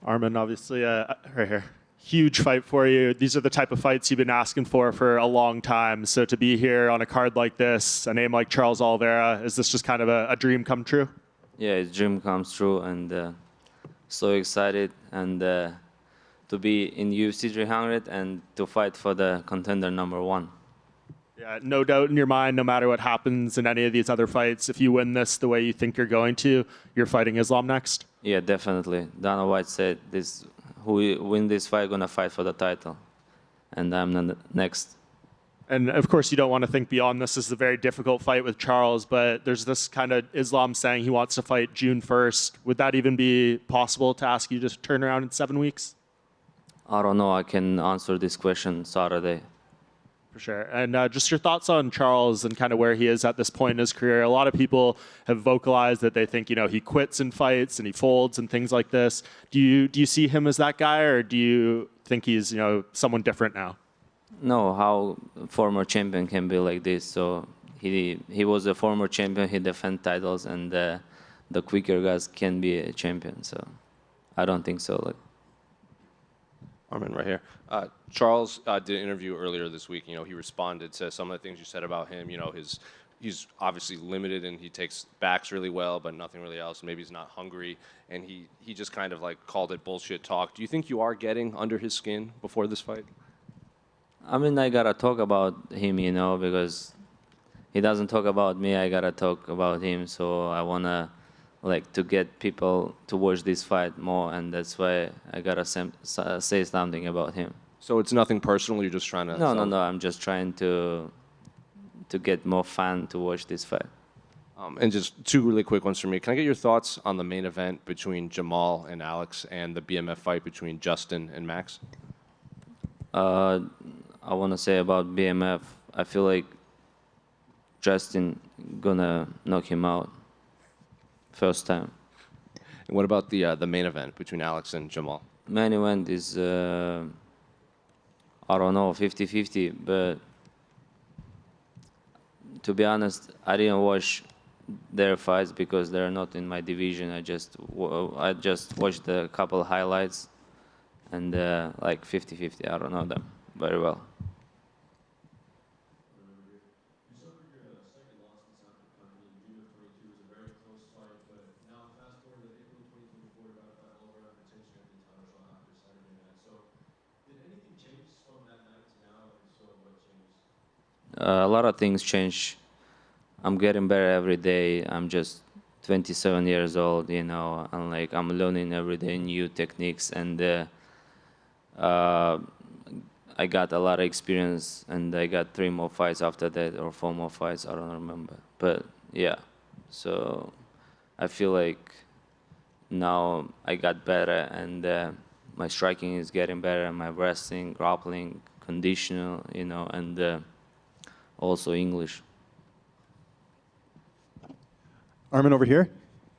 Arman, obviously, right here, huge fight for you. These are the type of fights you've been asking for a long time. So to be here on a card like this, a name like Charles Oliveira, is this just kind of a dream come true? Yeah, it's dream comes true, and so excited and to be in UFC 300 and to fight for the contender #1. Yeah, no doubt in your mind, no matter what happens in any of these other fights, if you win this the way you think you're going to, you're fighting Islam next? Yeah, definitely. Dana White said this: who win this fight gonna fight for the title, and I'm the next. And of course, you don't want to think beyond this. This is a very difficult fight with Charles, but there's this kind of Islam saying he wants to fight June 1st. Would that even be possible to ask you to turn around in 7 weeks? I don't know. I can answer this question Saturday. For sure. And just your thoughts on Charles and kind of where he is at this point in his career. A lot of people have vocalized that they think, he quits in fights and he folds and things like this. Do you see him as that guy, or do you think he's, someone different now? No, how former champion can be like this. So he was a former champion. He defended titles, and the quicker guys can be a champion. So I don't think so. Arman, right here. Charles did an interview earlier this week. He responded to some of the things you said about him. He's obviously limited and he takes backs really well, but nothing really else. Maybe he's not hungry, and he just kind of called it bullshit talk. Do you think you are getting under his skin before this fight? I mean, I gotta talk about him, because he doesn't talk about me. I gotta talk about him. So I wanna to get people to watch this fight more, and that's why I gotta say something about him. So it's nothing personal. You're just trying to. No. I'm just trying to get more fans to watch this fight. And just two really quick ones for me. Can I get your thoughts on the main event between Jamal and Alex, and the BMF fight between Justin and Max? I want to say about BMF, I feel like Justin gonna knock him out first time. And what about the main event between Alex and Jamal? Main event is, I don't know, 50-50, but to be honest, I didn't watch their fights because they're not in my division. I just watched a couple highlights, and 50-50, I don't know them very well. A lot of things change. I'm getting better every day. I'm just 27 years old, and I'm learning every day new techniques, and I got a lot of experience, and I got 3 more fights after that, or 4 more fights, I don't remember. But yeah, so I feel like now I got better, and my striking is getting better, my wrestling, grappling, conditional, and also English. Arman over here.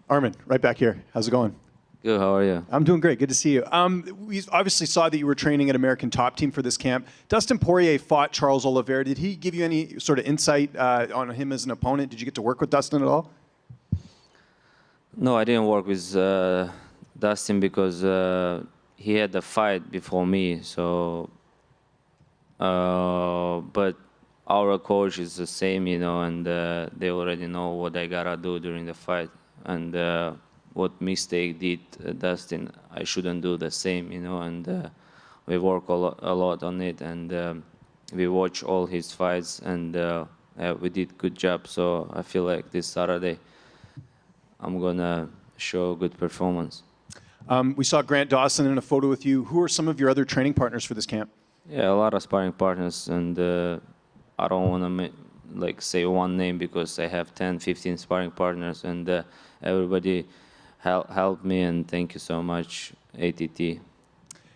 Arman, right back here. How's it going? Good, how are you? I'm doing great. Good to see you. We obviously saw that you were training at American Top Team for this camp. Dustin Poirier fought Charles Oliveira. Did he give you any sort of insight on him as an opponent? Did you get to work with Dustin at all? No, I didn't work with Dustin because he had a fight before me. So, but our coach is the same, and they already know what I gotta do during the fight, and what mistake did Dustin, I shouldn't do the same, and we work a lot on it, and we watch all his fights, and we did good job. So I feel like this Saturday I'm gonna show good performance. We saw Grant Dawson in a photo with you. Who are some of your other training partners for this camp? Yeah, a lot of sparring partners, and I don't want to say one name because I have 10, 15 sparring partners, and everybody helped me, and thank you so much, ATT.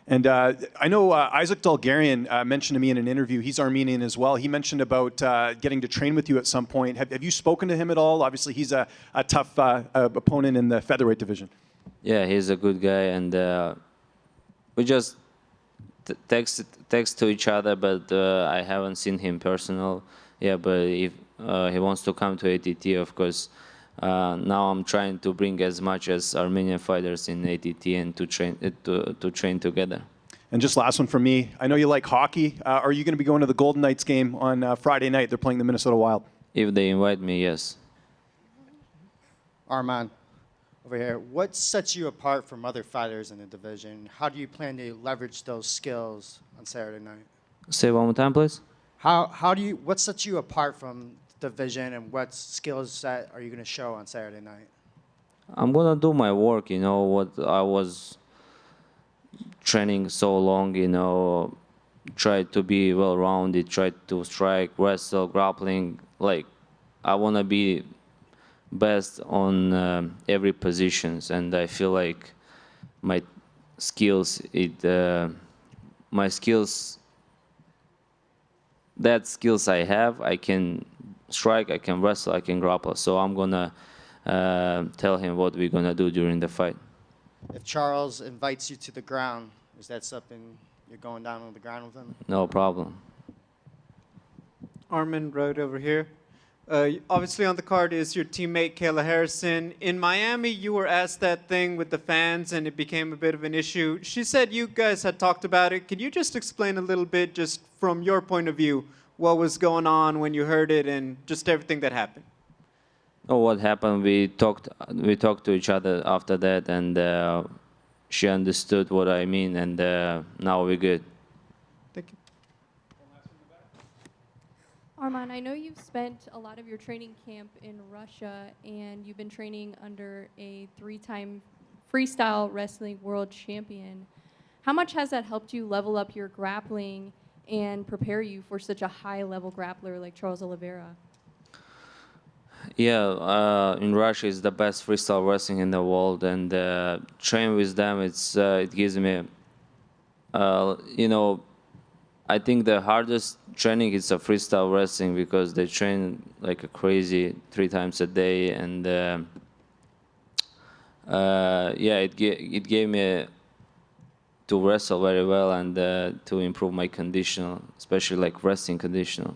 And I know Isaac Dalgarian mentioned to me in an interview, he's Armenian as well. He mentioned about getting to train with you at some point. Have you spoken to him at all? Obviously, he's a tough opponent in the featherweight division. Yeah, he's a good guy, and we just text to each other, but I haven't seen him personal. Yeah, but if he wants to come to ATT, of course, Now I'm trying to bring as much as Armenian fighters in ATT and to train together. And just last one from me. I know you like hockey. Are you going to be going to the Golden Knights game on Friday night? They're playing the Minnesota Wild. If they invite me, yes. Arman, over here, what sets you apart from other fighters in the division? How do you plan to leverage those skills on Saturday night? Say one more time, please. What sets you apart from the division, and what skills set are you going to show on Saturday night? I'm gonna do my work, you know, what I was training so long, you know, try to be well-rounded, try to strike, wrestle, grappling. Like, I wanna be best on every positions, and I feel like my skills, that skills I have, I can strike, I can wrestle, I can grapple. So I'm gonna tell him what we're gonna do during the fight. If Charles invites you to the ground, is that something you're going down on the ground with him? No problem. Arman, right over here. Obviously on the card is your teammate Kayla Harrison. In Miami, you were asked that thing with the fans and it became a bit of an issue. She said you guys had talked about it. Can you just explain a little bit, just from your point of view, what was going on when you heard it and just everything that happened? Oh, what happened? We talked to each other after that, and she understood what I mean, and now we're good. Thank you. Arman, I know you've spent a lot of your training camp in Russia, and you've been training under a 3-time freestyle wrestling world champion. How much has that helped you level up your grappling and prepare you for such a high-level grappler like Charles Oliveira? Yeah, in Russia it's the best freestyle wrestling in the world, and train with them, it gives me, you know, I think the hardest training is a freestyle wrestling because they train like a crazy 3 times a day, and yeah, it gave me to wrestle very well and to improve my conditional, especially like wrestling conditional.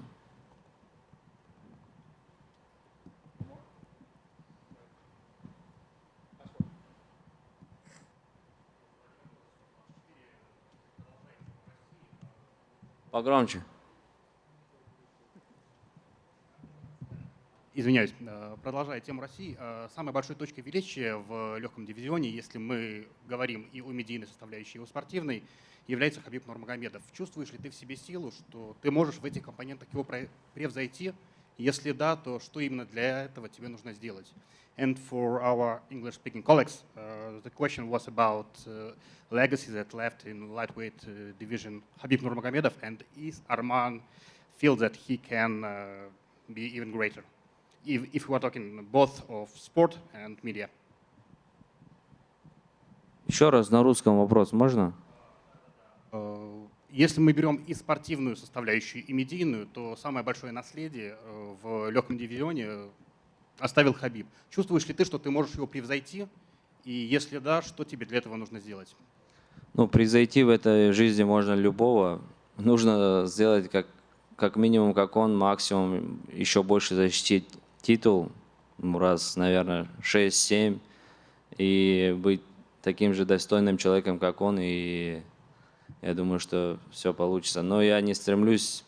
Погромче. Извиняюсь, продолжая тему России, самой большой точкой величия в легком дивизионе, если мы говорим и о медийной составляющей, и о спортивной, является Хабиб Нурмагомедов. Чувствуешь ли ты в себе силу, что ты можешь в этих компонентах его превзойти? Если да, то что именно для этого тебе нужно сделать? And for our English-speaking colleagues, the question was about legacy that left in lightweight division Khabib Nurmagomedov, and is Arman feel that he can be even greater? If we are talking both of sport and media. Еще раз на русском вопрос можно? Если мы берем и спортивную составляющую, и медийную, то самое большое наследие в легком дивизионе оставил Хабиб. Чувствуешь ли ты, что ты можешь его превзойти? И если да, что тебе для этого нужно сделать? Ну, превзойти в этой жизни можно любого. Нужно сделать как минимум, как он, максимум еще больше защитить титул, раз, наверное, 6-7, и быть таким же достойным человеком, как он, и я думаю, что все получится. Но я не стремлюсь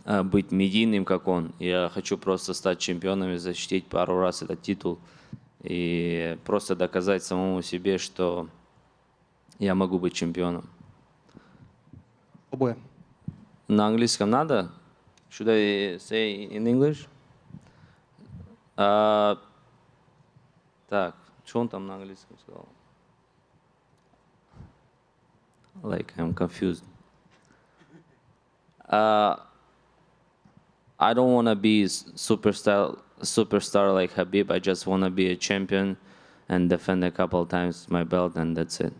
быть медийным, как он. Я хочу просто стать чемпионом и защитить пару раз этот титул. И просто доказать самому себе, что я могу быть чемпионом. Обои. На английском надо? Should I say in English? Так, что он там на английском сказал? Like, I'm confused. I don't want to be superstar like Khabib. I just want to be a champion and defend a couple of times my belt, and that's it.